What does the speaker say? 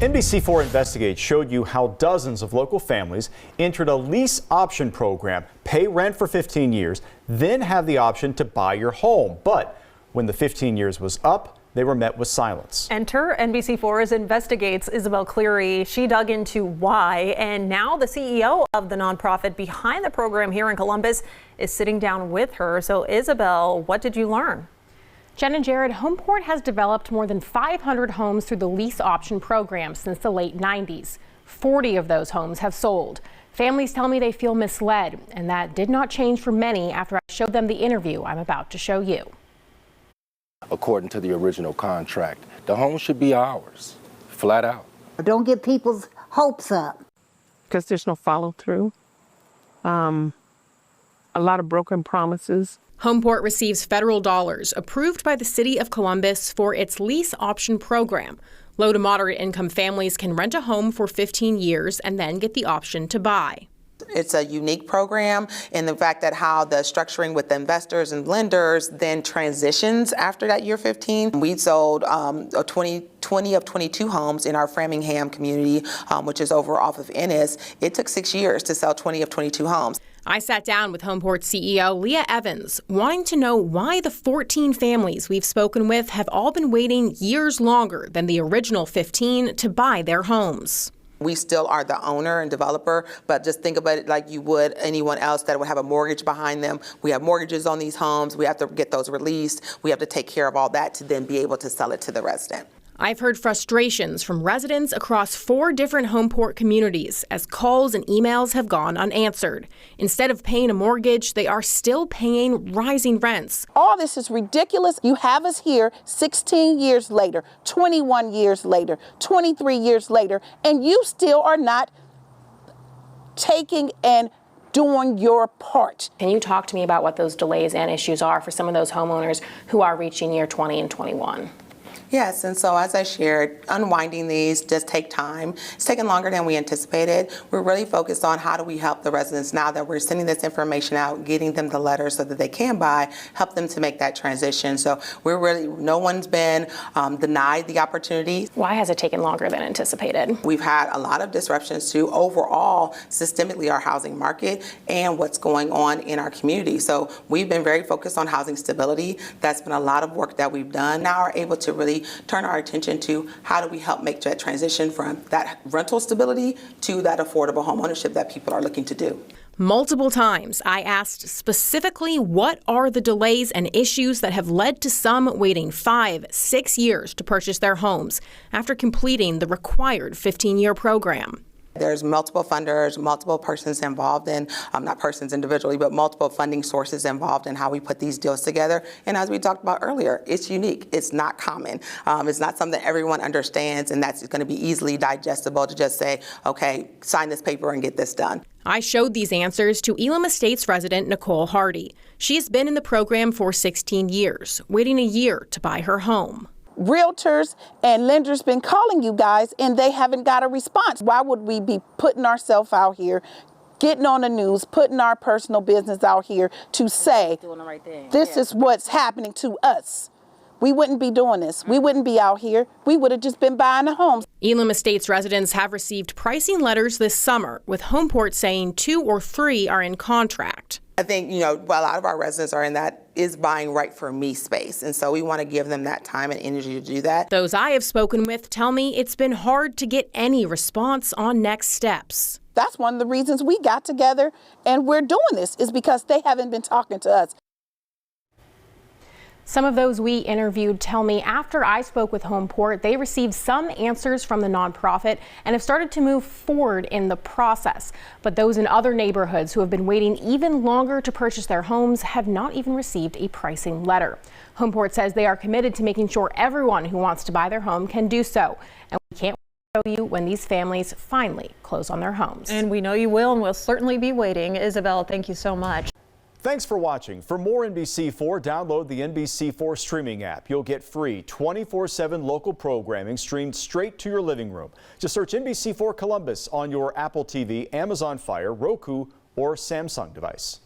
NBC4 Investigates showed you how dozens of local families entered a lease option program, pay rent for 15 years, then have the option to buy your home. But when the 15 years was up, they were met with silence. Enter NBC4's Investigates Isabel Cleary. She dug into why, and now the CEO of the nonprofit behind the program here in Columbus is sitting down with her. So Isabel, what did you learn? Jen and Jared, Homeport has developed more than 500 homes through the lease option program since the late 90s. 40 of those homes have sold. Families tell me they feel misled, and that did not change for many after I showed them the interview I'm about to show you. According to the original contract, the home should be ours, flat out. Don't get people's hopes up. Because there's no follow through. A lot of broken promises. Homeport receives federal dollars approved by the city of Columbus for its lease option program. Low to moderate income families can rent a home for 15 years and then get the option to buy. It's a unique program in the fact that how the structuring with the investors and lenders then transitions after that year 15. We sold 20 of 22 homes in our Framingham community, which is over off of Ennis. It took 6 years to sell 20 of 22 homes. I sat down with Homeport CEO Leah Evans, wanting to know why the 14 families we've spoken with have all been waiting years longer than the original 15 to buy their homes. We still are the owner and developer, but just think about it like you would anyone else that would have a mortgage behind them. We have mortgages on these homes. We have to get those released. We have to take care of all that to then be able to sell it to the resident. I've heard frustrations from residents across 4 different Homeport communities as calls and emails have gone unanswered. Instead of paying a mortgage, they are still paying rising rents. All this is ridiculous. You have us here 16 years later, 21 years later, 23 years later, and you still are not taking and doing your part. Can you talk to me about what those delays and issues are for some of those homeowners who are reaching year 20 and 21? Yes, and so as I shared, unwinding these does take time. It's taken longer than we anticipated. We're really focused on how do we help the residents now that we're sending this information out, getting them the letters so that they can buy, help them to make that transition. So no one's been denied the opportunity. Why has it taken longer than anticipated? We've had a lot of disruptions to overall, systemically, our housing market and what's going on in our community. So we've been very focused on housing stability. That's been a lot of work that we've done. Now we're able to really turn our attention to how do we help make that transition from that rental stability to that affordable home ownership that people are looking to do. Multiple times I asked specifically what are the delays and issues that have led to some waiting 5-6 years to purchase their homes after completing the required 15-year program. There's multiple funders, multiple persons involved in, not persons individually, but multiple funding sources involved in how we put these deals together. And as we talked about earlier, it's unique. It's not common. It's not something that everyone understands, and that's going to be easily digestible to just say, okay, sign this paper and get this done. I showed these answers to Elam Estates resident Nicole Hardy. She has been in the program for 16 years, waiting a year to buy her home. Realtors and lenders been calling you guys and they haven't got a response. Why would we be putting ourselves out here, getting on the news, putting our personal business out here to say this is what's happening to us? We wouldn't be doing this. We wouldn't be out here. We would have just been buying the homes. Elam Estates residents have received pricing letters this summer, with Homeport saying 2 or 3 are in contract. I think, a lot of our residents are in that is buying right for me space. And so we want to give them that time and energy to do that. Those I have spoken with tell me it's been hard to get any response on next steps. That's one of the reasons we got together and we're doing this is because they haven't been talking to us. Some of those we interviewed tell me after I spoke with Homeport, they received some answers from the nonprofit and have started to move forward in the process. But those in other neighborhoods who have been waiting even longer to purchase their homes have not even received a pricing letter. Homeport says they are committed to making sure everyone who wants to buy their home can do so. And we can't show you when these families finally close on their homes. And we know you will, and we'll certainly be waiting. Isabel, thank you so much. Thanks for watching. For more NBC4, download the NBC4 streaming app. You'll get free 24/7 local programming streamed straight to your living room. Just search NBC4 Columbus on your Apple TV, Amazon Fire, Roku, or Samsung device.